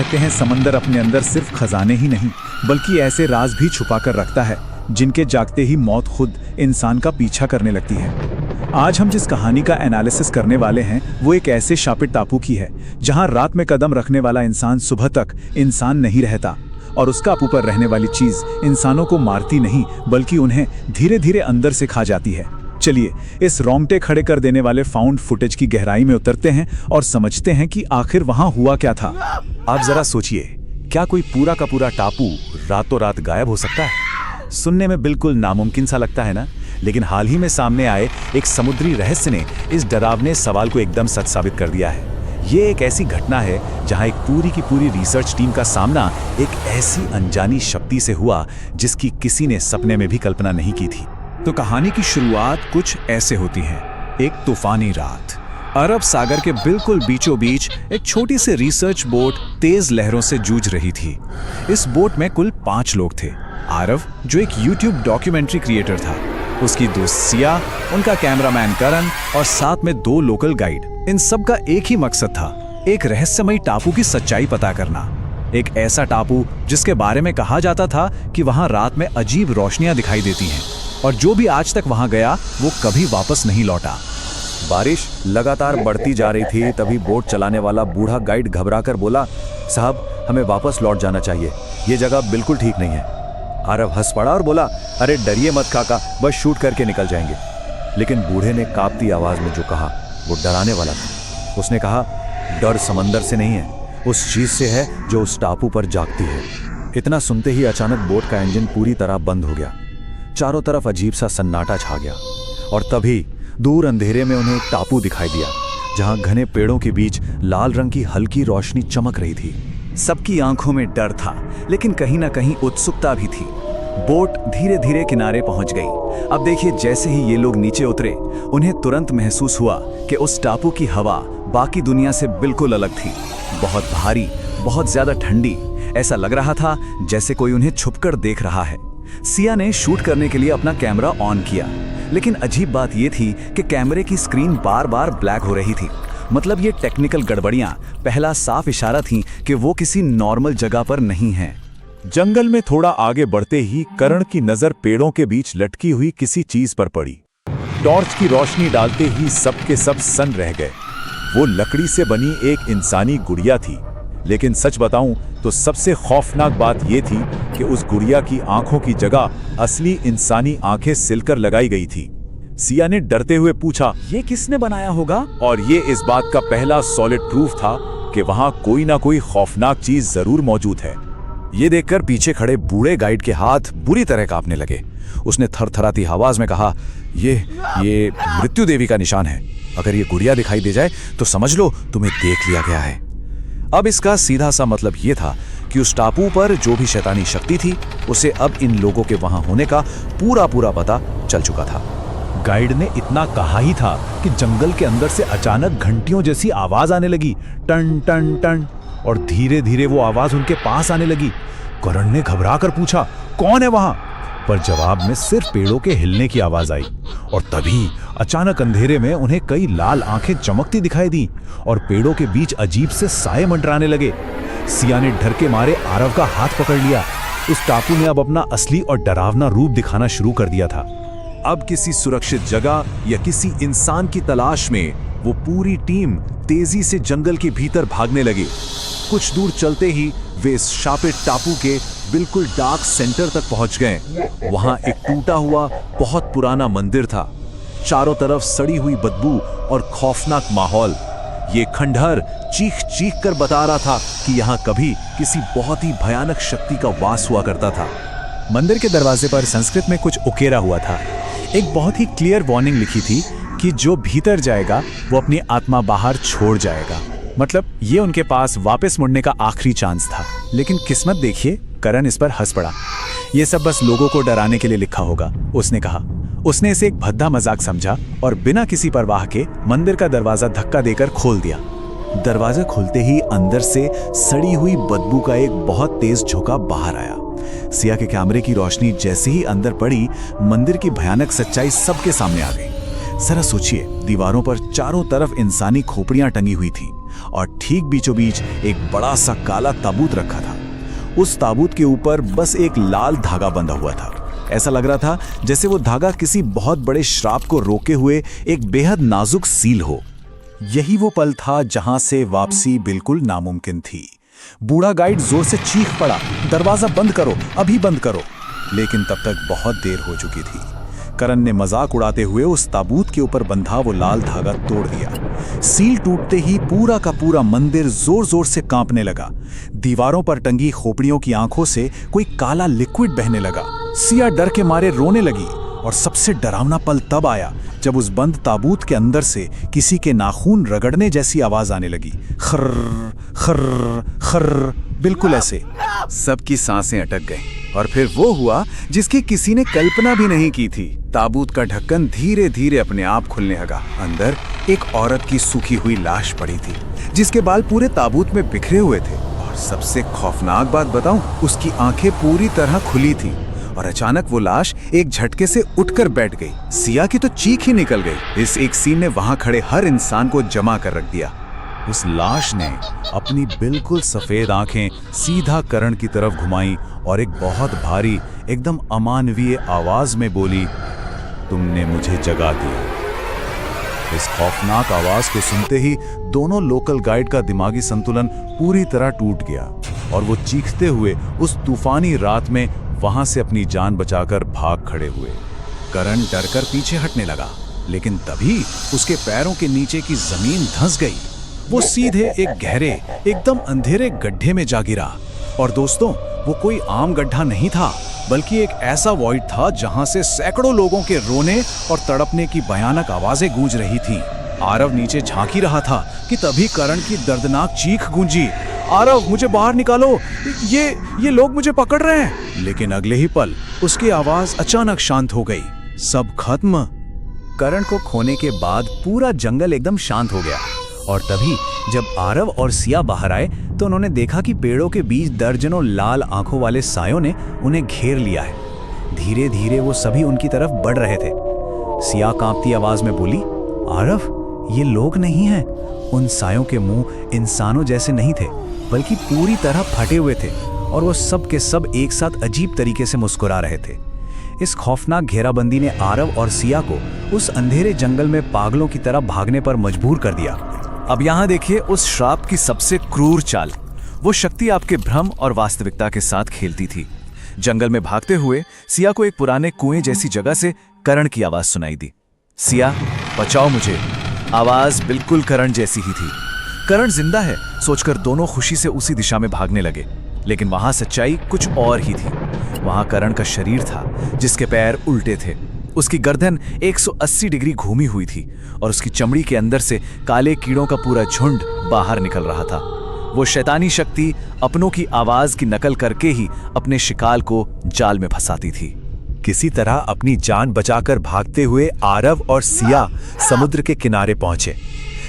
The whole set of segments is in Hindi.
कहते हैं समंदर अपने अंदर सिर्फ खजाने ही नहीं बल्कि ऐसे राज भी छुपा कर रखता है जिनके जागते ही मौत खुद इंसान का पीछा करने लगती है। आज हम जिस कहानी का एनालिसिस करने वाले हैं वो एक ऐसे शापित टापू की है जहां रात में कदम रखने वाला इंसान सुबह तक इंसान नहीं रहता और उसका ऊपर रहने वाली चीज इंसानों को मारती नहीं बल्कि उन्हें धीरे धीरे अंदर से खा जाती है। चलिए इस रोंगटे खड़े कर देने वाले फाउंड फुटेज की गहराई में उतरते हैं और समझते हैं कि आखिर वहां हुआ क्या था। आप जरा सोचिए, क्या कोई पूरा का पूरा टापू रातों रात गायब हो सकता है? सुनने में बिल्कुल नामुमकिन सा लगता है ना, लेकिन हाल ही में सामने आए एक समुद्री रहस्य ने इस डरावने सवाल को एकदम सच साबित कर दिया है। ये एक ऐसी घटना है जहां एक पूरी की पूरी रिसर्च टीम का सामना एक ऐसी अनजानी शक्ति से हुआ जिसकी किसी ने सपने में भी कल्पना नहीं की थी। तो कहानी की शुरुआत कुछ ऐसे होती है। एक तूफानी रात, अरब सागर के बिल्कुल बीचों बीच एक छोटी सी रिसर्च बोट तेज लहरों से जूझ रही थी। इस बोट में कुल 5 लोग थे। आरव जो एक यूट्यूब डॉक्यूमेंट्री क्रिएटर था, उसकी दोस्त सिया, उनका कैमरामैन करण और साथ में 2 लोकल गाइड। इन सब का एक ही मकसद था, एक रहस्यमयी टापू की सच्चाई पता करना। एक ऐसा टापू जिसके बारे में कहा जाता था कि वहां रात में अजीब रोशनियां दिखाई देती हैं और जो भी आज तक वहां गया वो कभी वापस नहीं लौटा। बारिश लगातार बढ़ती जा रही थी, तभी बोट चलाने वाला बूढ़ा गाइड घबराकर बोला, साहब हमें वापस लौट जाना चाहिए, ये जगह बिल्कुल ठीक नहीं है। आरव हंस पड़ा और बोला, अरे डरिए मत काका, बस शूट करके निकल जाएंगे। लेकिन बूढ़े ने कांपती आवाज में जो कहा वो डराने वाला था। उसने कहा, डर समंदर से नहीं है, उस चीज से है जो उस टापू पर जागती है। इतना सुनते ही अचानक बोट का इंजन पूरी तरह बंद हो गया। चारों तरफ अजीब सा सन्नाटा छा गया और तभी दूर अंधेरे में उन्हें एक टापू दिखाई दिया जहां घने पेड़ों के बीच लाल रंग की हल्की रोशनी चमक रही थी। सबकी आंखों में डर था लेकिन कहीं ना कहीं उत्सुकता भी थी। बोट धीरे धीरे किनारे पहुंच गई। अब देखिए, जैसे ही ये लोग नीचे उतरे उन्हें तुरंत महसूस हुआ कि उस टापू की हवा बाकी दुनिया से बिल्कुल अलग थी। बहुत भारी, बहुत ज्यादा ठंडी। ऐसा लग रहा था जैसे कोई उन्हें छुपकर देख रहा है। सिया ने शूट करने के लिए अपना कैमरा ऑन किया, लेकिन अजीब बात यह थी कि कैमरे की स्क्रीन बार बार ब्लैक हो रही थी। मतलब ये टेक्निकल गड़बड़ियां पहला साफ इशारा थी कि वो किसी नॉर्मल जगह पर नहीं है। जंगल में थोड़ा आगे बढ़ते ही करण की नजर पेड़ों के बीच लटकी हुई किसी चीज पर पड़ी। टॉर्च की रोशनी डालते ही सबके सब सन्न रह गए। वो लकड़ी से बनी एक इंसानी गुड़िया थी, लेकिन सच बताऊं तो सबसे खौफनाक बात यह थी कि उस गुड़िया की आंखों की जगह असली इंसानी आंखें सिलकर लगाई गई थी। सिया ने डरते हुए पूछा, ये किसने बनाया होगा? और ये इस बात का पहला सॉलिड प्रूफ था कि वहां कोई ना कोई खौफनाक चीज जरूर मौजूद है। ये देखकर पीछे खड़े बूढ़े गाइड के हाथ बुरी तरह कांपने लगे। उसने थरथराती आवाज में कहा, ये मृत्यु देवी का निशान है। अगर ये गुड़िया दिखाई दे जाए तो समझ लो तुम्हें देख लिया गया है। अब इसका सीधा सा मतलब ये था कि उस टापू पर जो भी शैतानी शक्ति थी उसे अब इन लोगों के वहां होने का पूरा पता चल चुका था। गाइड ने इतना कहा ही था कि जंगल के अंदर से अचानक घंटियों जैसी आवाज आने लगी, टन टन टन, और धीरे धीरे वो आवाज उनके पास आने लगी। करण ने घबरा कर पूछा, कौन है वहां? पर जवाब में सिर्फ पेड़ों के हिलने की आवाज आई और तभी अचानक अंधेरे में उन्हें कई लाल आंखें चमकती दिखाई दी और पेड़ों के बीच अजीब से साए मंडराने लगे। सिया ने डर के मारे आरव का हाथ पकड़ लिया। उस टापू ने अब अपना असली और डरावना रूप दिखाना शुरू कर दिया था। अब किसी सुरक्षित जगह या किसी इंसान की तलाश में वो पूरी टीम तेजी से जंगल के भीतर भागने लगी। कुछ दूर चलते ही वे इस शापित टापू के बिल्कुल डार्क सेंटर तक पहुंच गए। वहां एक टूटा हुआ बहुत पुराना मंदिर था। चारों तरफ सड़ी हुई बदबू और खौफनाक माहौल। ये खंडहर चीख चीख कर बता रहा था कि यहाँ कभी किसी बहुत ही भयानक शक्ति का वास हुआ करता था। मंदिर के दरवाजे पर संस्कृत में कुछ उकेरा हुआ था। एक बहुत ही क्लियर वार्निंग लिखी थी कि जो भीतर जाएगा वो अपनी आत्मा बाहर छोड़ जाएगा। मतलब ये उनके पास वापस मुड़ने का आखिरी चांस था। लेकिन किस्मत देखिए, करण इस पर हंस पड़ा। ये सब बस लोगों को डराने के लिए लिखा होगा, उसने कहा। उसने इसे एक भद्दा मजाक समझा और बिना किसी परवाह के मंदिर का दरवाजा धक्का देकर खोल दिया। दरवाजा खुलते ही अंदर से सड़ी हुई बदबू का एक बहुत तेज झोंका बाहर आया। सिया के कैमरे की रोशनी जैसे ही अंदर पड़ी, मंदिर की भयानक सच्चाई सबके सामने आ गई। जरा सोचिए, दीवारों पर चारों तरफ इंसानी खोपड़ियां टंगी हुई थी और ठीक बीचों बीच एक बड़ा सा काला ताबूत रखा था। उस ताबूत के ऊपर बस एक लाल धागा बंधा हुआ था। ऐसा लग रहा था जैसे वो धागा किसी बहुत बड़े श्राप को रोके हुए एक बेहद नाजुक सील हो। यही वो पल था जहां से वापसी बिल्कुल नामुमकिन थी। बूढ़ा गाइड जोर से चीख पड़ा, दरवाजा बंद करो, अभी बंद करो। लेकिन तब तक बहुत देर हो चुकी थी। करण ने मजाक उड़ाते हुए उस ताबूत के ऊपर बंधा वो लाल धागा तोड़ दिया। सील टूटते ही पूरा का पूरा मंदिर जोर जोर से कांपने लगा। दीवारों पर टंगी खोपड़ियों की आंखों से कोई काला लिक्विड बहने लगा। सिया डर के मारे रोने लगी और सबसे डरावना पल तब आया जब उस बंद ताबूत के अंदर से किसी के नाखून रगड़ने जैसी आवाज आने लगी। खर्र खर्र खर्र, बिल्कुल ऐसे। सबकी सांसें अटक गईं और फिर वो हुआ जिसकी किसी ने कल्पना भी नहीं की थी। ताबूत का ढक्कन धीरे धीरे अपने आप खुलने लगा। अंदर एक औरत की सूखी हुई लाश पड़ी थी जिसके बाल पूरे ताबूत में बिखरे हुए थे। और सबसे खौफनाक बात बताऊं, उसकी आंखें पूरी तरह खुली थी और अचानक वो लाश एक झटके से उठकर बैठ गई। सिया की तो चीख ही निकल गई। इस एक सीन ने वहां खड़े हर इंसान को जमा कर रख दिया। उस लाश ने अपनी बिल्कुल सफेद आंखें सीधा करण की तरफ घुमाई और एक बहुत भारी, एकदम अमानवीय आवाज में बोली, तुमने मुझे जगा दिया। इस खौफनाक आवाज को सुनते ही दोनों लोकल गाइड का दिमागी संतुलन पूरी तरह टूट गया और वो चीखते हुए उस तूफानी रात में वहां से अपनी जान बचाकर भाग खड़े हुए। करण डरकर पीछे हटने लगा, लेकिन तभी उसके पैरों के नीचे की जमीन धंस गई। वो सीधे एक गहरे, एकदम अंधेरे गड्ढे में जा गिरा। और दोस्तों, वो कोई आम गड्ढा नहीं था, बल्कि एक ऐसा वॉइड था जहां से सैकड़ों लोगों के रोने और तड़पने की भयानक आवाजें गूंज रही थीं। आरव नीचे झांक ही रहा था कि तभी करण की दर्दनाक चीख गूंजी, आरव मुझे बाहर निकालो, ये लोग मुझे पकड़ रहे हैं। लेकिन अगले ही पल उसकी आवाज अचानक शांत हो गई। सब खत्म। करण को खोने के बाद पूरा जंगल एकदम शांत हो गया और तभी जब आरव और सिया बाहर आए तो उन्होंने देखा कि पेड़ों के बीच दर्जनों लाल आंखों वाले सायों ने उन्हें घेर लिया है। धीरे धीरे वो सभी उनकी तरफ बढ़ रहे थे। सिया कांपती आवाज में बोली, आरव, ये लोग नहीं हैं। उन सायों के मुंह इंसानों जैसे नहीं थे, बल्कि पूरी तरह फटे हुए थे और वो सब के सब एक साथ अजीब तरीके से मुस्कुरा रहे थे। इस खौफनाक घेराबंदी ने आरव और सिया को उस अंधेरे जंगल में पागलों की तरह भागने पर मजबूर कर दिया। अब यहाँ देखिए उस श्राप की सबसे क्रूर चाल। वो शक्ति आपके भ्रम और वास्तविकता के साथ खेलती थी। जंगल में भागते हुए सिया को एक पुराने कुएं जैसी जगह से करण की आवाज सुनाई दी। सिया, बचाओ मुझे। आवाज बिल्कुल करण जैसी ही थी। करण जिंदा है सोचकर दोनों खुशी से उसी दिशा में भागने लगे, लेकिन वहां सच्चाई कुछ और ही थी। वहां करण का शरीर था जिसके पैर उल्टे थे। उसकी गर्दन 180 डिग्री घूमी हुई थी और उसकी चमड़ी के अंदर से काले कीड़ों का पूरा झुंड बाहर निकल रहा था। वो शैतानी शक्ति अपनों की आवाज की नकल करके ही अपने शिकार को जाल में फंसाती थी। किसी तरह अपनी जान बचाकर भागते हुए आरव और सिया समुद्र के किनारे पहुंचे,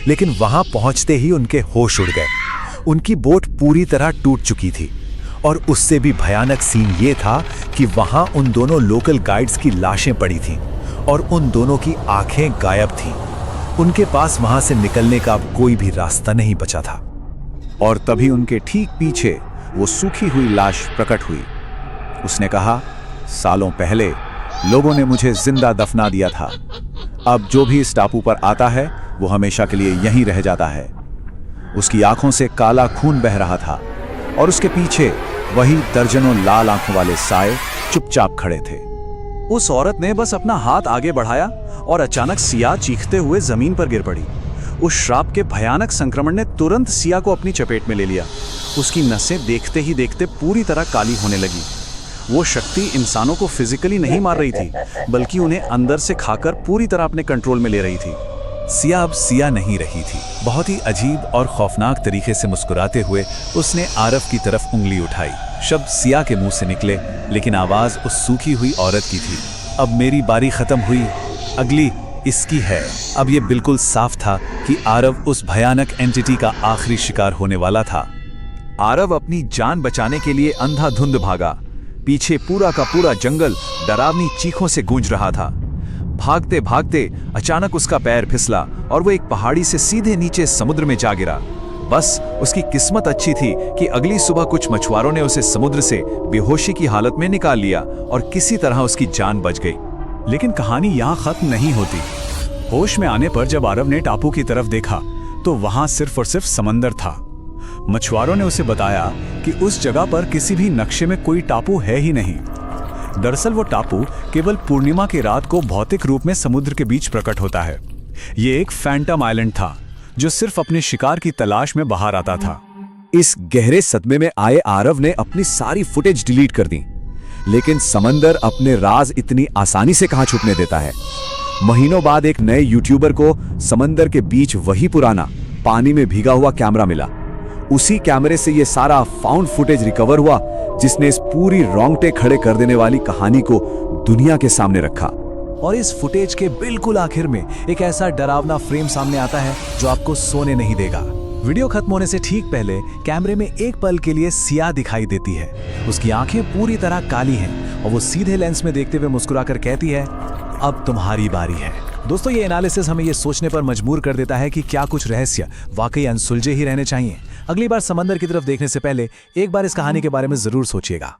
लेकिन वहां पहुंचते ही उनके होश उड़ गए। उनकी बोट पूरी तरह टूट चुकी थी और उससे भी भयानक सीन ये था कि वहां उन दोनों लोकल गाइड्स की लाशें पड़ी थीं और उन दोनों की आंखें गायब थीं। उनके पास वहां से निकलने का अब कोई भी रास्ता नहीं बचा था। और तभी उनके ठीक पीछे वो सूखी हुई लाश प्रकट हुई। उसने कहा, सालों पहले लोगों ने मुझे जिंदा दफना दिया था। अब जो भी इस टापू पर आता है वो हमेशा के लिए यहीं रह जाता है। उसकी आंखों से काला खून बह रहा था और उसके पीछे वही दर्जनों लाल आंखों वाले साए चुपचाप खड़े थे। उस औरत ने बस अपना हाथ आगे बढ़ाया और अचानक सिया चीखते हुए जमीन पर गिर पड़ी। उस श्राप के भयानक संक्रमण ने तुरंत सिया को अपनी चपेट में ले लिया। उसकी नसें देखते ही देखते पूरी तरह काली होने लगी। वो शक्ति इंसानों को फिजिकली नहीं मार रही थी, बल्कि उन्हें अंदर से खाकर पूरी तरह अपने कंट्रोल में ले रही थी। सिया अब सिया नहीं रही थी। बहुत ही अजीब और खौफनाक तरीके से मुस्कुराते हुए उसने आरव की तरफ उंगली उठाई। शब्द सिया के मुंह से निकले, लेकिन आवाज उस सूखी हुई औरत की थी। अब मेरी बारी खत्म हुई, अगली इसकी है। अब ये बिल्कुल साफ था कि आरव उस भयानक एंटिटी का आखिरी शिकार होने वाला था। आरव अपनी जान बचाने के लिए अंधाधुंध भागा। पीछे पूरा का पूरा जंगल डरावनी चीखों से गूंज रहा था। भागते भागते अचानक उसका पैर फिसला और वो एक पहाड़ी से सीधे नीचे समुद्र में जा गिरा। बस उसकी किस्मत अच्छी थी कि अगली सुबह कुछ मछुआरों ने उसे समुद्र से बेहोशी की हालत में निकाल लिया और किसी तरह उसकी जान बच गई। लेकिन कहानी यहाँ खत्म नहीं होती। होश में आने पर जब आरव ने टापू की तरफ देखा तो वहां सिर्फ और सिर्फ समंदर था। मछुआरों ने उसे बताया कि उस जगह पर किसी भी नक्शे में कोई टापू है ही नहीं। दरअसल वो टापू केवल पूर्णिमा की रात को भौतिक रूप में समुद्र के बीच प्रकट होता है। ये एक फैंटम आइलैंड था जो सिर्फ अपने शिकार की तलाश में बाहर आता था। इस गहरे सदमे में आए आरव ने अपनी सारी फुटेज डिलीट कर दी, लेकिन समंदर अपने राज इतनी आसानी से कहां छुपने देता है। महीनों बाद एक नए यूट्यूबर को समंदर के बीच वही पुराना पानी में भीगा हुआ कैमरा मिला। उसी कैमरे से ये सारा फाउंड फुटेज रिकवर हुआ, जिसने इस पूरी रोंगटे खड़े कर देने वाली कहानी को दुनिया के सामने रखा। और इस फुटेज के बिल्कुल आखिर में एक ऐसा डरावना फ्रेम सामने आता है जो आपको सोने नहीं देगा। वीडियो खत्म होने से ठीक पहले कैमरे में एक पल के लिए सिया दिखाई देती है। उसकी आंखें पूरी तरह काली हैं और वो सीधे लेंस में देखते हुए मुस्कुराकर कहती है, अब तुम्हारी बारी है। दोस्तों, ये एनालिसिस हमें ये सोचने पर मजबूर कर देता है कि क्या कुछ रहस्य वाकई अनसुलझे ही रहने चाहिए। अगली बार समंदर की तरफ देखने से पहले एक बार इस कहानी के बारे में जरूर सोचिएगा।